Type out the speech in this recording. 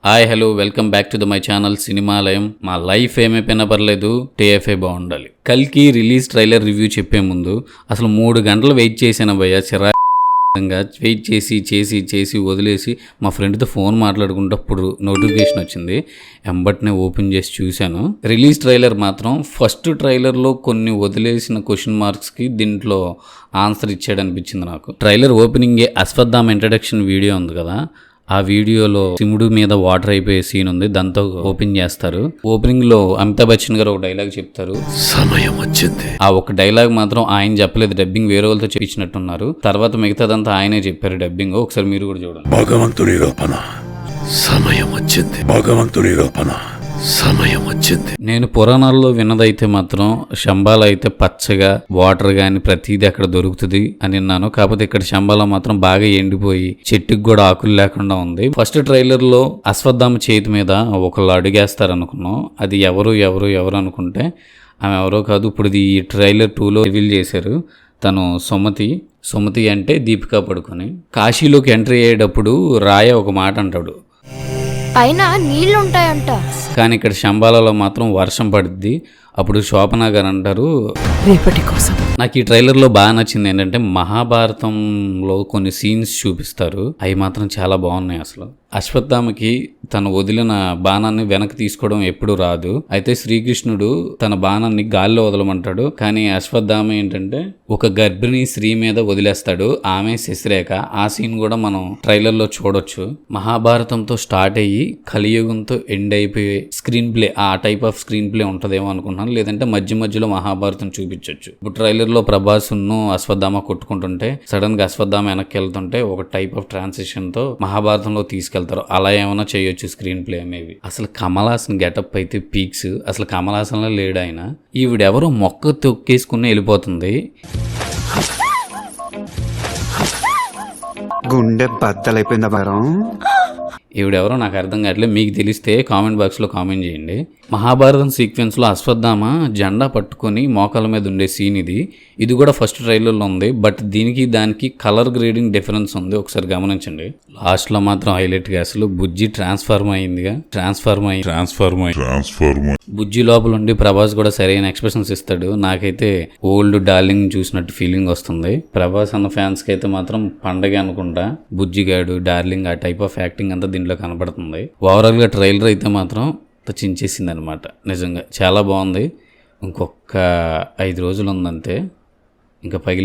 Hi hello welcome back to my channel Cinemalayam. మా life ఏమైపోయినా పర్లేదు, టీఎఫ్ఐ బాగుండాలి. కల్కి రిలీజ్ ట్రైలర్ రివ్యూ చెప్పే ముందు అసలు 3 గంటలు వెయిట్ చేశాను భయ్య. వెయిట్ చేసి వదిలేసి మా ఫ్రెండ్తో ఫోన్ మాట్లాడుకుంటప్పుడు నోటిఫికేషన్ వచ్చింది. ఎంబట్నే ఓపెన్ చేసి చూశాను. రిలీజ్ ట్రైలర్ మాత్రం ఫస్ట్ ట్రైలర్లో కొన్ని వదిలేసిన క్వశ్చన్ మార్క్స్కి దీంట్లో ఆన్సర్ ఇచ్చాడు అనిపించింది నాకు. ట్రైలర్ ఓపెనింగే అశ్వత్థామ ఇంట్రడక్షన్ వీడియో ఉంది కదా, ఆ వీడియోలో శివుడు మీద వాటర్ అయిపోయే సీన్ ఉంది. దాంతో ఓపెన్ చేస్తారు. ఓపెనింగ్ లో అమితాబ్ బచ్చన్ గారు ఒక డైలాగ్ చెప్తారు, సమయం వచ్చింది. ఆ ఒక డైలాగ్ మాత్రం ఆయన చెప్పలేదు, డబ్బింగ్ వేరే వాళ్ళతో చెప్పించినట్టున్నారు. తర్వాత మిగతాదంతా ఆయనే చెప్పారు డబ్బింగ్. ఒకసారి మీరు కూడా చూడండి. భగవంతుని కల్పన, సమయం వచ్చింది. భగవంతుని కల్పన, సమయం వచ్చింది. నేను పురాణాల్లో విన్నదైతే మాత్రం శంబాల అయితే పచ్చగా వాటర్ గాని ప్రతిదీ అక్కడ దొరుకుతుంది అని విన్నాను. కాకపోతే ఇక్కడ శంబాల మాత్రం బాగా ఎండిపోయి చెట్టుకు కూడా ఆకులు లేకుండా ఉంది. ఫస్ట్ ట్రైలర్ లో అశ్వత్థామ చేతి మీద ఒకళ్ళు అడుగేస్తారు అనుకున్నాం. అది ఎవరు అనుకుంటే ఆమె ఎవరో కాదు. ఇప్పుడు ఈ ట్రైలర్ 2లో రివీల్ చేశారు. తను సుమతి అంటే దీపికా పడుకొని. కాశీలోకి ఎంట్రీ అయ్యేటప్పుడు రాయ ఒక మాట అంటాడు, పైన నీళ్లుంటాయంట. కానీ ఇక్కడ శంబాలలో మాత్రం వర్షం పడుద్ది. అప్పుడు శోభనా గారు అంటారు, రేపటి కోసం. నాకు ఈ ట్రైలర్లో బాగా నచ్చింది ఏంటంటే మహాభారతంలో కొన్ని సీన్స్ చూపిస్తారు. అవి మాత్రం చాలా బాగున్నాయి. అసలు అశ్వత్థామకి తను వదిలిన బాణాన్ని వెనక్కి తీసుకోవడం ఎప్పుడు రాదు. అయితే శ్రీకృష్ణుడు తన బాణాన్ని గాల్లో వదలమంటాడు. కానీ అశ్వత్థామ ఏంటంటే ఒక గర్భిణీ స్త్రీ మీద వదిలేస్తాడు. ఆమె శశిరేఖ. ఆ సీన్ కూడా మనం ట్రైలర్లో చూడొచ్చు. మహాభారతంతో స్టార్ట్ అయ్యి కలియుగంతో ఎండ్ అయిపోయే స్క్రీన్ ప్లే, ఆ టైప్ ఆఫ్ స్క్రీన్ ప్లే ఉంటుందేమో అనుకుంటున్నాను. లేదంటే మధ్యలో మహాభారతం చూపించవచ్చు. ఇప్పుడు ట్రైలర్ లో ప్రభాస్ను అశ్వత్థామ కొట్టుకుంటుంటే సడన్ గా అశ్వత్థామ వెనక్కి వెళ్తుంటే ఒక టైప్ ఆఫ్ ట్రాన్సిషన్ తో మహాభారతంలో తీసుకెళ్తారు. అలా ఏమైనా చేయొచ్చు స్క్రీన్ ప్లే మేబీ. అసలు కమల్ హాసన్ గెటప్ అయితే పీక్స్. అసలు కమల్ హాసన్ లో లేడు ఆయన. ఈవిడెవరో మొక్క తొక్కేసుకుని వెళ్ళిపోతుంది. గుండె బద్దలైపోయిందా భారం? ఈవిడెవరో నాకు అర్థం కావట్లేదు. మీకు తెలిస్తే కామెంట్ బాక్స్లో కామెంట్ చేయండి. మహాభారతం సీక్వెన్స్లో అశ్వత్థామ జెండా పట్టుకొని మోకాల మీద ఉండే సీన్ ఇది. ఇది కూడా ఫస్ట్ ట్రైలర్లో ఉంది. బట్ దానికి కలర్ గ్రేడింగ్ డిఫరెన్స్ ఉంది. ఒకసారి గమనించండి. లాస్ట్లో మాత్రం హైలైట్గా అసలు బుజ్జి ట్రాన్స్ఫార్మ్ అయిందిగా. ట్రాన్స్ఫార్మ్ అయ్యి బుజ్జి లోపల ఉండి ప్రభాస్ కూడా సరైన ఎక్స్ప్రెషన్స్ ఇస్తాడు. నాకైతే ఓల్డ్ డార్లింగ్ చూసినట్టు ఫీలింగ్ వస్తుంది. ప్రభాస్ అన్న ఫ్యాన్స్కి అయితే మాత్రం పండగ అనుకుంటా. బుజ్జిగాడు, డార్లింగ్, ఆ టైప్ ఆఫ్ యాక్టింగ్ అంతా దీంట్లో కనబడుతుంది. ఓవరాల్గా ట్రైలర్ అయితే మాత్రం చించేసింది అనమాట. నిజంగా చాలా బాగుంది. ఇంకొక 5 రోజులు ఉందంతే, ఇంకా పగిలి